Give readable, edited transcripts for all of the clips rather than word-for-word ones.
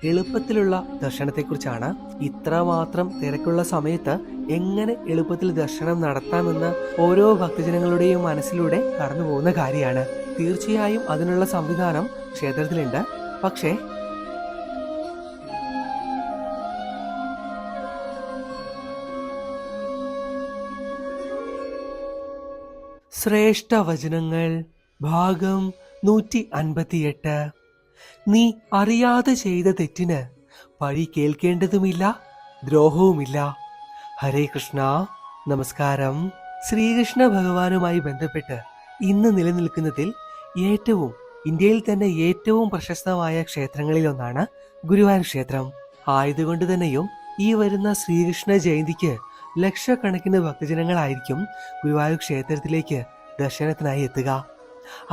എളുപ്പത്തിലുള്ള ദർശനത്തെക്കുറിച്ചാണ്. ഇത്രമാത്രം തിരക്കുള്ള സമയത്ത് എങ്ങനെ എളുപ്പത്തിൽ ദർശനം നടത്താമെന്ന് ഓരോ ഭക്തജനങ്ങളുടെയും മനസ്സിലൂടെ കടന്നു പോകുന്ന കാര്യമാണ്. തീർച്ചയായും അതിനുള്ള സംവിധാനം ക്ഷേത്രത്തിലുണ്ട്. പക്ഷേ ശ്രേഷ്ഠ വചനങ്ങൾ ഭാഗം 158. നീ അറിയാതെ ചെയ്ത തെറ്റിന് പഴി കേൾക്കേണ്ടതുമില്ല, ദ്രോഹവുമില്ല. ഹരേ കൃഷ്ണ. നമസ്കാരം. ശ്രീകൃഷ്ണ ഭഗവാനുമായി ബന്ധപ്പെട്ട് ഇന്ന് നിലനിൽക്കുന്നതിൽ ഇന്ത്യയിൽ തന്നെ ഏറ്റവും പ്രശസ്തമായ ക്ഷേത്രങ്ങളിലൊന്നാണ് ഗുരുവായൂർ ക്ഷേത്രം. ആയതുകൊണ്ട് തന്നെയും ഈ വരുന്ന ശ്രീകൃഷ്ണ ജയന്തിക്ക് ലക്ഷക്കണക്കിന് ഭക്തജനങ്ങളായിരിക്കും ഗുരുവായൂർ ക്ഷേത്രത്തിലേക്ക് ദർശനത്തിനായി എത്തുക.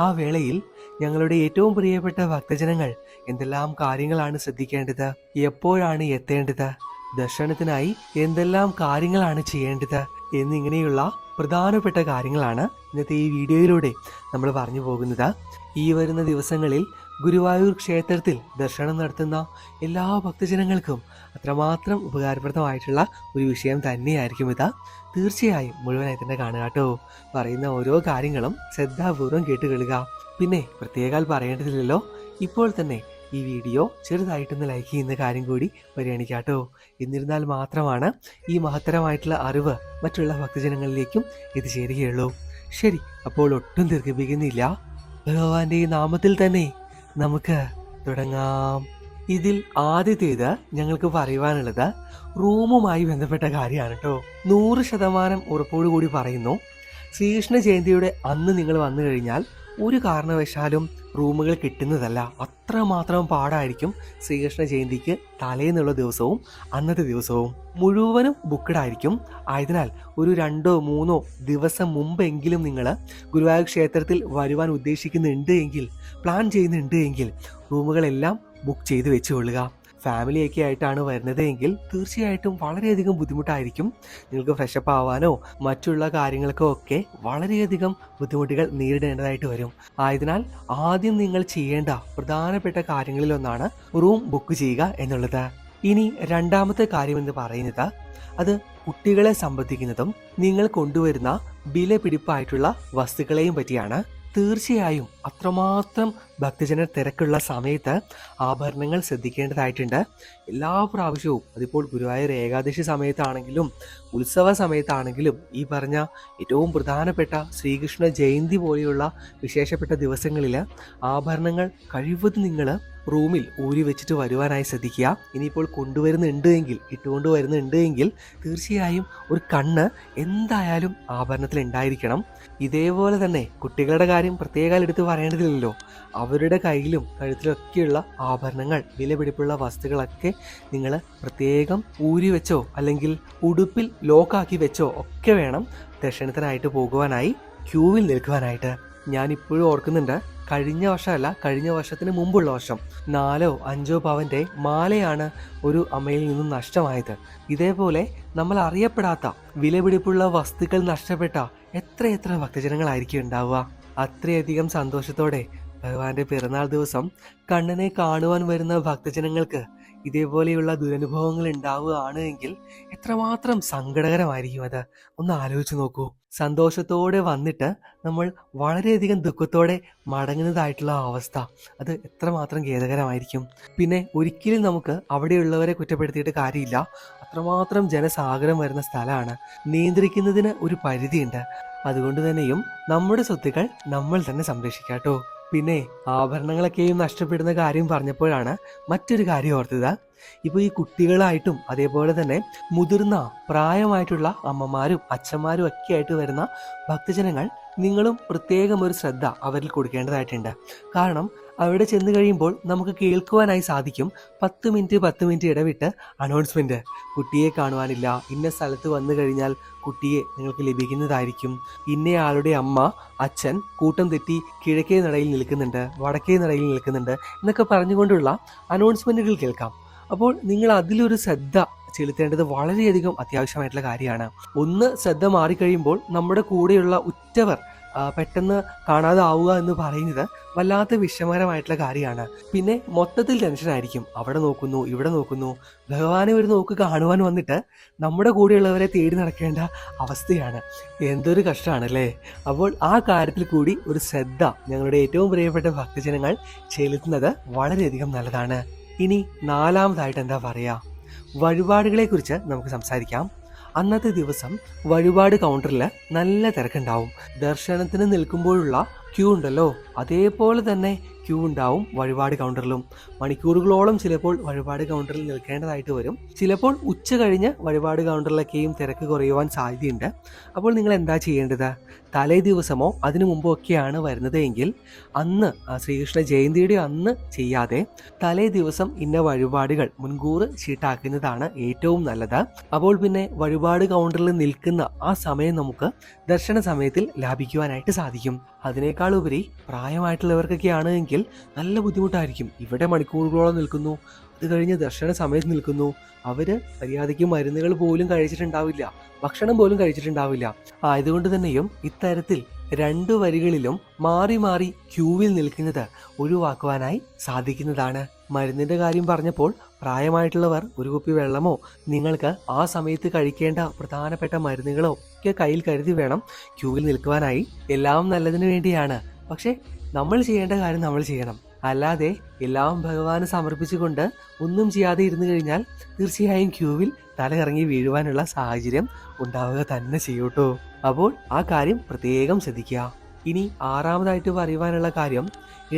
ആ വേളയിൽ ഞങ്ങളുടെ ഏറ്റവും പ്രിയപ്പെട്ട ഭക്തജനങ്ങൾ എന്തെല്ലാം കാര്യങ്ങളാണ് ശ്രദ്ധിക്കേണ്ടത്, എപ്പോഴാണ് എത്തേണ്ടത്, ദർശനത്തിനായി എന്തെല്ലാം കാര്യങ്ങളാണ് ചെയ്യേണ്ടത് എന്നിങ്ങനെയുള്ള പ്രധാനപ്പെട്ട കാര്യങ്ങളാണ് ഇന്നത്തെ ഈ വീഡിയോയിലൂടെ നമ്മൾ പറഞ്ഞു പോകുന്നത്. ഈ വരുന്ന ദിവസങ്ങളിൽ ഗുരുവായൂർ ക്ഷേത്രത്തിൽ ദർശനം നടത്തുന്ന എല്ലാ ഭക്തജനങ്ങൾക്കും അത്രമാത്രം ഉപകാരപ്രദമായിട്ടുള്ള ഒരു വിഷയം തന്നെയായിരിക്കും ഇത്. തീർച്ചയായും മുഴുവനായി തന്നെ കാണുക കേട്ടോ. പറയുന്ന ഓരോ കാര്യങ്ങളും ശ്രദ്ധാപൂർവം കേട്ടുകൊള്ളുക. പിന്നെ പ്രത്യേകാൽ പറയേണ്ടതില്ലല്ലോ, ഇപ്പോൾ തന്നെ ഈ വീഡിയോ ചെറുതായിട്ടൊന്ന് ലൈക്ക് ചെയ്യുന്ന കാര്യം കൂടി പരിഗണിക്കാട്ടോ. എന്നിരുന്നാൽ മാത്രമാണ് ഈ മഹത്തരമായിട്ടുള്ള അറിവ് മറ്റുള്ള ഭക്തജനങ്ങളിലേക്കും എത്തിച്ചേരുകയുള്ളൂ. ശരി, അപ്പോൾ ഒട്ടും ദീർഘിപ്പിക്കുന്നില്ല, ഭഗവാന്റെ നാമത്തിൽ തന്നെ നമുക്ക് തുടങ്ങാം. ഇതിൽ ആദ്യത്തേത് ഞങ്ങൾക്ക് പറയുവാനുള്ളത് റൂമുമായി ബന്ധപ്പെട്ട കാര്യമാണ് കേട്ടോ. 100% ഉറപ്പോടുകൂടി പറയുന്നു, ശ്രീകൃഷ്ണ ജയന്തിയുടെ അന്ന് നിങ്ങൾ വന്നു കഴിഞ്ഞാൽ ഒരു കാരണവശാലും റൂമുകൾ കിട്ടുന്നതല്ല. അത്രമാത്രം പാടായിരിക്കും ശ്രീകൃഷ്ണ ജയന്തിക്ക് തലേന്നുള്ള ദിവസവും അന്നത്തെ ദിവസവും മുഴുവനും ബുക്ക്ഡ് ആയിരിക്കും. ആയതിനാൽ ഒരു 2-3 ദിവസം മുമ്പെങ്കിലും നിങ്ങൾ ഗുരുവായൂർ ക്ഷേത്രത്തിൽ വരുവാൻ ഉദ്ദേശിക്കുന്നുണ്ട് എങ്കിൽ, പ്ലാൻ ചെയ്യുന്നുണ്ട് എങ്കിൽ റൂമുകളെല്ലാം ബുക്ക് ചെയ്ത് വെച്ചുകൊള്ളുക. ഫാമിലിയൊക്കെ ആയിട്ടാണ് വരുന്നത് എങ്കിൽ തീർച്ചയായിട്ടും വളരെയധികം ബുദ്ധിമുട്ടായിരിക്കും. നിങ്ങൾക്ക് ഫ്രഷപ്പ് ആവാനോ മറ്റുള്ള കാര്യങ്ങൾക്കോ ഒക്കെ വളരെയധികം ബുദ്ധിമുട്ടുകൾ നേരിടേണ്ടതായിട്ട് വരും. ആയതിനാൽ ആദ്യം നിങ്ങൾ ചെയ്യേണ്ട പ്രധാനപ്പെട്ട കാര്യങ്ങളിലൊന്നാണ് റൂം ബുക്ക് ചെയ്യുക എന്നുള്ളത്. ഇനി രണ്ടാമത്തെ കാര്യമെന്ന് പറയുന്നത് അത് കുട്ടികളെ സംബന്ധിക്കുന്നതും നിങ്ങൾ കൊണ്ടുവരുന്ന വിലപിടിപ്പായിട്ടുള്ള വസ്തുക്കളെയും പറ്റിയാണ്. തീർച്ചയായും അത്രമാത്രം ഭക്തജന തിരക്കുള്ള സമയത്ത് ആഭരണങ്ങൾ ശ്രദ്ധിക്കേണ്ടതായിട്ടുണ്ട്. എല്ലാ പ്രാവശ്യവും, അതിപ്പോൾ ഗുരുവായൂർ ഏകാദശി സമയത്താണെങ്കിലും ഉത്സവ സമയത്താണെങ്കിലും ഈ പറഞ്ഞ ഏറ്റവും പ്രധാനപ്പെട്ട ശ്രീകൃഷ്ണ ജയന്തി പോലെയുള്ള വിശേഷപ്പെട്ട ദിവസങ്ങളിൽ ആഭരണങ്ങൾ കഴിവതും നിങ്ങൾ റൂമിൽ ഊരി വെച്ചിട്ട് വരുവാനായി ശ്രദ്ധിക്കുക. ഇനിയിപ്പോൾ കൊണ്ടുവരുന്നുണ്ട് എങ്കിൽ, ഇട്ടുകൊണ്ട് വരുന്നുണ്ട് എങ്കിൽ തീർച്ചയായും ഒരു കണ്ണ് എന്തായാലും ആഭരണത്തിൽ ഉണ്ടായിരിക്കണം. ഇതേപോലെ തന്നെ കുട്ടികളുടെ കാര്യം പ്രത്യേകം എടുത്ത് പറയേണ്ടതില്ലല്ലോ. അവരുടെ കയ്യിലും കഴുത്തിലൊക്കെയുള്ള ആഭരണങ്ങൾ, വിലപിടിപ്പുള്ള വസ്തുക്കളൊക്കെ നിങ്ങൾ പ്രത്യേകം ഊരി വെച്ചോ അല്ലെങ്കിൽ ഉടുപ്പിൽ ലോക്കാക്കി വെച്ചോ ഒക്കെ വേണം ദർശനത്തിനായിട്ട് പോകുവാനായി, ക്യൂവിൽ നിൽക്കുവാനായിട്ട്. ഞാനിപ്പോഴും ഓർക്കുന്നുണ്ട്, കഴിഞ്ഞ വർഷത്തിന് മുമ്പുള്ള വർഷം 4-5 പവന്റെ മാലയാണ് ഒരു അമ്മയിൽ നിന്നും നഷ്ടമായത്. ഇതേപോലെ നമ്മൾ അറിയപ്പെടാത്ത വിലപിടിപ്പുള്ള വസ്തുക്കൾ നഷ്ടപ്പെട്ട എത്രയെത്ര ഭക്തജനങ്ങളായിരിക്കും ഉണ്ടാവുക. അത്രയധികം സന്തോഷത്തോടെ ഭഗവാന്റെ പിറന്നാൾ ദിവസം കണ്ണനെ കാണുവാൻ വരുന്ന ഭക്തജനങ്ങൾക്ക് ഇതേപോലെയുള്ള ദുരനുഭവങ്ങൾ ഉണ്ടാവുകയാണ് എങ്കിൽ എത്രമാത്രം സങ്കടകരമായിരിക്കും അത്. ഒന്ന് ആലോചിച്ച് നോക്കൂ. സന്തോഷത്തോടെ വന്നിട്ട് നമ്മൾ വളരെയധികം ദുഃഖത്തോടെ മടങ്ങുന്നതായിട്ടുള്ള അവസ്ഥ, അത് എത്രമാത്രം ഖേദകരമായിരിക്കും. പിന്നെ ഒരിക്കലും നമുക്ക് അവിടെയുള്ളവരെ കുറ്റപ്പെടുത്തിയിട്ട് കാര്യമില്ല. അത്രമാത്രം ജനസാഗരം വരുന്ന സ്ഥലമാണ്. നിയന്ത്രിക്കുന്നതിന് ഒരു പരിധിയുണ്ട്. അതുകൊണ്ട് തന്നെയും നമ്മുടെ സ്വത്തുക്കൾ നമ്മൾ തന്നെ സംരക്ഷിക്കാട്ടോ. പിന്നെ ആഭരണങ്ങളൊക്കെയും നഷ്ടപ്പെടുന്ന കാര്യം പറഞ്ഞപ്പോഴാണ് മറ്റൊരു കാര്യം ഓർത്തത്. ഇപ്പോൾ ഈ കുട്ടികളായിട്ടും അതേപോലെ തന്നെ മുതിർന്ന പ്രായമായിട്ടുള്ള അമ്മമാരും അച്ഛന്മാരും ഒക്കെ ആയിട്ട് വരുന്ന ഭക്തജനങ്ങൾ, നിങ്ങളും പ്രത്യേകം ഒരു ശ്രദ്ധ അവരിൽ കൊടുക്കേണ്ടതായിട്ടുണ്ട്. കാരണം അവിടെ ചെന്ന് കഴിയുമ്പോൾ നമുക്ക് കേൾക്കുവാനായി സാധിക്കും 10 മിനിറ്റ് ഇടവിട്ട് അനൗൺസ്മെന്റ്. കുട്ടിയെ കാണുവാനില്ല, ഇന്ന സ്ഥലത്ത് വന്നു കഴിഞ്ഞാൽ കുട്ടിയെ നിങ്ങൾക്ക് ലഭിക്കുന്നതായിരിക്കും. ഇന്നയാളുടെ അമ്മ അച്ഛൻ കൂട്ടം തെറ്റി കിഴക്കേ നടയിൽ നിൽക്കുന്നുണ്ട്, വടക്കേ നടയിൽ നിൽക്കുന്നുണ്ട് എന്നൊക്കെ പറഞ്ഞുകൊണ്ടുള്ള അനൗൺസ്മെന്റുകൾ കേൾക്കാം. അപ്പോൾ നിങ്ങൾ അതിലൊരു ശ്രദ്ധ ചെലുത്തേണ്ടത് വളരെയധികം അത്യാവശ്യമായിട്ടുള്ള കാര്യമാണ്. ഒന്ന് ശ്രദ്ധ മാറിക്കഴിയുമ്പോൾ നമ്മുടെ കൂടെയുള്ള ഉറ്റവർ പെട്ടെന്ന് കാണാതാവുക എന്ന് പറയുന്നത് വല്ലാത്ത വിഷമകരമായിട്ടുള്ള കാര്യമാണ്. പിന്നെ മൊത്തത്തിൽ ടെൻഷനായിരിക്കും. അവിടെ നോക്കുന്നു, ഇവിടെ നോക്കുന്നു, ഭഗവാനെ ഒരു നോക്ക് കാണുവാൻ വന്നിട്ട് നമ്മുടെ കൂടെയുള്ളവരെ തേടി നടക്കേണ്ട അവസ്ഥയാണ്. എന്തൊരു കഷ്ടമാണല്ലേ. അപ്പോൾ ആ കാര്യത്തിൽ കൂടി ഒരു ശ്രദ്ധ ഞങ്ങളുടെ ഏറ്റവും പ്രിയപ്പെട്ട ഭക്തജനങ്ങൾ ചെലുത്തുന്നത് വളരെയധികം നല്ലതാണ്. ഇനി നാലാമതായിട്ട് എന്താ പറയുക, വഴിപാടുകളെ കുറിച്ച് നമുക്ക് സംസാരിക്കാം. അന്നത്തെ ദിവസം വഴിപാട് കൗണ്ടറിൽ നല്ല തിരക്കുണ്ടാവും. ദർശനത്തിന് നിൽക്കുമ്പോഴുള്ള ക്യൂ ഉണ്ടല്ലോ, അതേപോലെ തന്നെ ക്യൂ ഉണ്ടാവും വഴിപാട് കൗണ്ടറിലും. മണിക്കൂറുകളോളം ചിലപ്പോൾ വഴിപാട് കൗണ്ടറിൽ നിൽക്കേണ്ടതായിട്ട് വരും. ചിലപ്പോൾ ഉച്ച കഴിഞ്ഞ് വഴിപാട് കൗണ്ടറിലൊക്കെയും തിരക്ക് കുറയുവാൻ സാധ്യതയുണ്ട്. അപ്പോൾ നിങ്ങൾ എന്താ ചെയ്യേണ്ടത്? തലേ ദിവസമോ അതിനു മുമ്പോ ഒക്കെയാണ് വരുന്നത് എങ്കിൽ അന്ന് ശ്രീകൃഷ്ണ ജയന്തിയുടെ അന്ന് ചെയ്യാതെ തലേ ദിവസം ഇന്ന വഴിപാടുകൾ മുൻകൂർ ചീട്ടാക്കുന്നതാണ് ഏറ്റവും നല്ലത്. അപ്പോൾ പിന്നെ വഴിപാട് കൗണ്ടറിൽ നിൽക്കുന്ന ആ സമയം നമുക്ക് ദർശന സമയത്തിൽ ലാഭിക്കുവാനായിട്ട് സാധിക്കും. അതിനേക്കാൾ ഉപരി പ്രായമായിട്ടുള്ളവർക്കൊക്കെ ആണെങ്കിൽ നല്ല ബുദ്ധിമുട്ടായിരിക്കും. ഇവിടെ മണിക്കൂറുകളോളം നിൽക്കുന്നു, അത് കഴിഞ്ഞ് ദർശന സമയത്ത് നിൽക്കുന്നു. അവര് മര്യാദയ്ക്ക് മരുന്നുകൾ പോലും കഴിച്ചിട്ടുണ്ടാവില്ല, ഭക്ഷണം പോലും കഴിച്ചിട്ടുണ്ടാവില്ല. ആയതുകൊണ്ട് തന്നെയും ഇത്തരത്തിൽ 2 വരികളിലും മാറി മാറി ക്യൂവിൽ നിൽക്കുന്നത് ഒഴിവാക്കുവാനായി സാധിക്കുന്നതാണ്. മരുന്നിന്റെ കാര്യം പറഞ്ഞപ്പോൾ പ്രായമായിട്ടുള്ളവർ ഒരു കുപ്പി വെള്ളമോ നിങ്ങൾക്ക് ആ സമയത്ത് കഴിക്കേണ്ട പ്രധാനപ്പെട്ട മരുന്നുകളോ ഒക്കെ കയ്യിൽ കരുതി വേണം ക്യൂവിൽ നിൽക്കുവാനായി. എല്ലാം നല്ലതിന് വേണ്ടിയാണ്. പക്ഷെ നമ്മൾ ചെയ്യേണ്ട കാര്യം നമ്മൾ ചെയ്യണം. അല്ലാതെ എല്ലാം ഭഗവാന് സമർപ്പിച്ചുകൊണ്ട് ഒന്നും ചെയ്യാതെ ഇരുന്നു കഴിഞ്ഞാൽ തീർച്ചയായും ക്യൂവിൽ തലകറങ്ങി വീഴുവാനുള്ള സാഹചര്യം ഉണ്ടാവുക തന്നെ ചെയ്യൂട്ടോ. അപ്പോൾ ആ കാര്യം പ്രത്യേകം ശ്രദ്ധിക്കുക. ഇനി ആറാമതായിട്ട് പറയുവാനുള്ള കാര്യം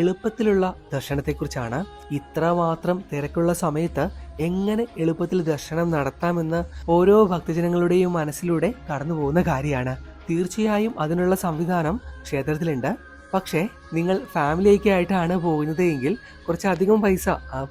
എളുപ്പത്തിലുള്ള ദർശനത്തെക്കുറിച്ചാണ്. ഇത്രമാത്രം തിരക്കുള്ള സമയത്ത് എങ്ങനെ എളുപ്പത്തിൽ ദർശനം നടത്താമെന്ന് ഓരോ ഭക്തജനങ്ങളുടെയും മനസ്സിലൂടെ കടന്നു പോകുന്ന കാര്യമാണ്. തീർച്ചയായും അതിനുള്ള സംവിധാനം ക്ഷേത്രത്തിലുണ്ട്. പക്ഷേ നിങ്ങൾ ഫാമിലിയൊക്കെ ആയിട്ടാണ് പോകുന്നത് എങ്കിൽ കുറച്ചധികം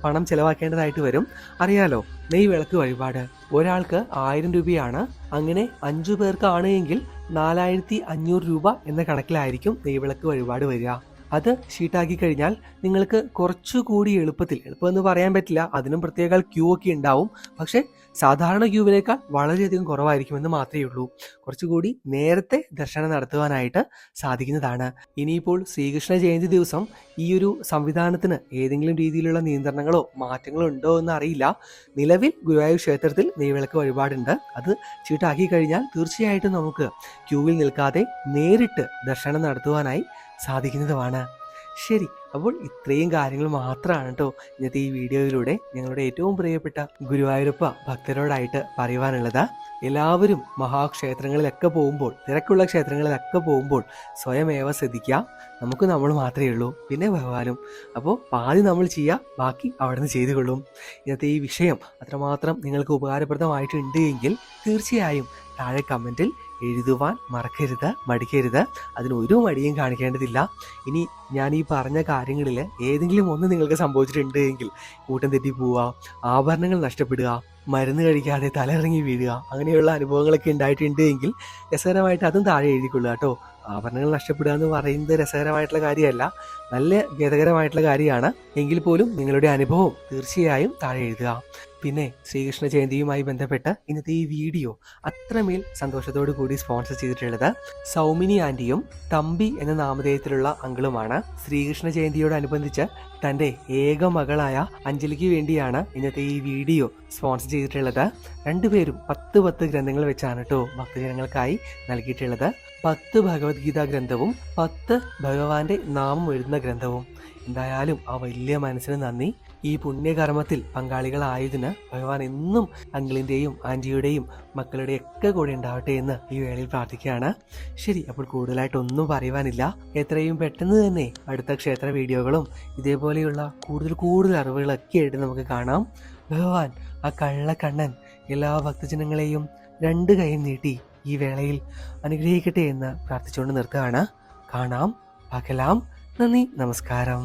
പണം ചെലവാക്കേണ്ടതായിട്ട് വരും. അറിയാലോ, നെയ് വിളക്ക് വഴിപാട് ഒരാൾക്ക് 1000 രൂപയാണ്. അങ്ങനെ 5 പേർക്കാണ് എങ്കിൽ 4500 രൂപ എന്ന കണക്കിലായിരിക്കും നെയ് വിളക്ക് വഴിപാട് വരിക. അത് ഷീട്ടാക്കി കഴിഞ്ഞാൽ നിങ്ങൾക്ക് കുറച്ചുകൂടി എളുപ്പം എന്ന് പറയാൻ പറ്റില്ല, അതിനും പ്രത്യേക ക്യൂ ഒക്കെ ഉണ്ടാവും. പക്ഷെ സാധാരണ ക്യൂവിനേക്കാൾ വളരെയധികം കുറവായിരിക്കുമെന്ന് മാത്രമേ ഉള്ളൂ. കുറച്ചുകൂടി നേരത്തെ ദർശനം നടത്തുവാനായിട്ട് സാധിക്കുന്നതാണ്. ഇനിയിപ്പോൾ ശ്രീകൃഷ്ണ ജയന്തി ദിവസം ഈ ഒരു സംവിധാനത്തിന് ഏതെങ്കിലും രീതിയിലുള്ള നിയന്ത്രണങ്ങളോ മാറ്റങ്ങളോ ഉണ്ടോ എന്ന് അറിയില്ല. നിലവിൽ ഗുരുവായൂർ ക്ഷേത്രത്തിൽ നെയ്വിളക്ക് വഴിപാടുണ്ട്. അത് ചീട്ടാക്കി കഴിഞ്ഞാൽ തീർച്ചയായിട്ടും നമുക്ക് ക്യൂവിൽ നിൽക്കാതെ നേരിട്ട് ദർശനം നടത്തുവാനായി സാധിക്കുന്നതുമാണ്. ശരി, അപ്പോൾ ഇത്രയും കാര്യങ്ങൾ മാത്രമാണ് കേട്ടോ ഇന്നത്തെ ഈ വീഡിയോയിലൂടെ ഞങ്ങളുടെ ഏറ്റവും പ്രിയപ്പെട്ട ഗുരുവായൂരപ്പ ഭക്തരോടായിട്ട് പറയുവാനുള്ളത്. എല്ലാവരും മഹാക്ഷേത്രങ്ങളിലൊക്കെ പോകുമ്പോൾ, തിരക്കുള്ള ക്ഷേത്രങ്ങളിലൊക്കെ പോകുമ്പോൾ സ്വയമേവ ശ്രദ്ധിക്കുക. നമുക്ക് നമ്മൾ മാത്രമേ ഉള്ളൂ, പിന്നെ ഭഗവാനും. അപ്പോൾ പാതി നമ്മൾ ചെയ്യുക, ബാക്കി അവിടെ നിന്ന് ചെയ്തു കൊള്ളും. ഇന്നത്തെ ഈ വിഷയം അത്രമാത്രം നിങ്ങൾക്ക് ഉപകാരപ്രദമായിട്ടുണ്ട് എങ്കിൽ തീർച്ചയായും താഴെ കമൻറ്റിൽ എഴുതുവാൻ മടിക്കരുത്. അതിനൊരു മടിയും കാണിക്കേണ്ടതില്ല. ഇനി ഞാൻ ഈ പറഞ്ഞ കാര്യങ്ങളിൽ ഏതെങ്കിലും ഒന്ന് നിങ്ങൾക്ക് സംഭവിച്ചിട്ടുണ്ട് എങ്കിൽ കൂട്ടം തെറ്റി പോവുക, ആഭരണങ്ങൾ നഷ്ടപ്പെടുക, മരുന്ന് കഴിക്കാതെ തലയിറങ്ങി വീഴുക, അങ്ങനെയുള്ള അനുഭവങ്ങളൊക്കെ ഉണ്ടായിട്ടുണ്ട് എങ്കിൽ രസകരമായിട്ട് അതും താഴെ എഴുതിക്കൊള്ളുക കേട്ടോ. ആഭരണങ്ങൾ നഷ്ടപ്പെടുക എന്ന് പറയുന്നത് രസകരമായിട്ടുള്ള കാര്യമല്ല, നല്ല ഖേദകരമായിട്ടുള്ള കാര്യമാണ്. എങ്കിൽ പോലും നിങ്ങളുടെ അനുഭവം തീർച്ചയായും താഴെ എഴുതുക. പിന്നെ ശ്രീകൃഷ്ണ ജയന്തിയുമായി ബന്ധപ്പെട്ട് ഇന്നത്തെ ഈ വീഡിയോ അത്രമേൽ സന്തോഷത്തോടു കൂടി സ്പോൺസർ ചെയ്തിട്ടുള്ളത് സൗമിനി ആന്റിയും തമ്പി എന്ന നാമധേയത്തിലുള്ള അങ്കിളുമാണ്. ശ്രീകൃഷ്ണ ജയന്തിയോടനുബന്ധിച്ച് തൻ്റെ ഏക മകളായ അഞ്ജലിക്ക് വേണ്ടിയാണ് ഇന്നത്തെ ഈ വീഡിയോ സ്പോൺസർ ചെയ്തിട്ടുള്ളത്. രണ്ടുപേരും 10 ഗ്രന്ഥങ്ങൾ വെച്ചാണ് കേട്ടോ ഭക്തജനങ്ങൾക്കായി നൽകിയിട്ടുള്ളത്. 10 ഭഗവത്ഗീത ഗ്രന്ഥവും 10 ഭഗവാന്റെ നാമം എഴുതുന്ന ഗ്രന്ഥവും. എന്തായാലും ആ വലിയ മനസ്സിന് നന്ദി. ഈ പുണ്യകർമ്മത്തിൽ പങ്കാളികളായതിന് ഭഗവാൻ എന്നും അങ്കിളിൻ്റെയും ആൻറ്റിയുടെയും മക്കളുടെയൊക്കെ കൂടെ ഉണ്ടാവട്ടെ എന്ന് ഈ വേളയിൽ പ്രാർത്ഥിക്കുകയാണ്. ശരി, അപ്പോൾ കൂടുതലായിട്ടൊന്നും പറയുവാനില്ല. എത്രയും പെട്ടെന്ന് തന്നെ അടുത്ത ക്ഷേത്ര വീഡിയോകളും ഇതേപോലെയുള്ള കൂടുതൽ അറിവുകളൊക്കെ ആയിട്ട് നമുക്ക് കാണാം. ഭഗവാൻ ആ കള്ളക്കണ്ണൻ എല്ലാ ഭക്തജനങ്ങളെയും 2 കൈയും നീട്ടി ഈ വേളയിൽ അനുഗ്രഹിക്കട്ടെ എന്ന് പ്രാർത്ഥിച്ചുകൊണ്ട് നിർത്തുകയാണ്. കാണാം, പകലാം. നന്ദി, നമസ്കാരം.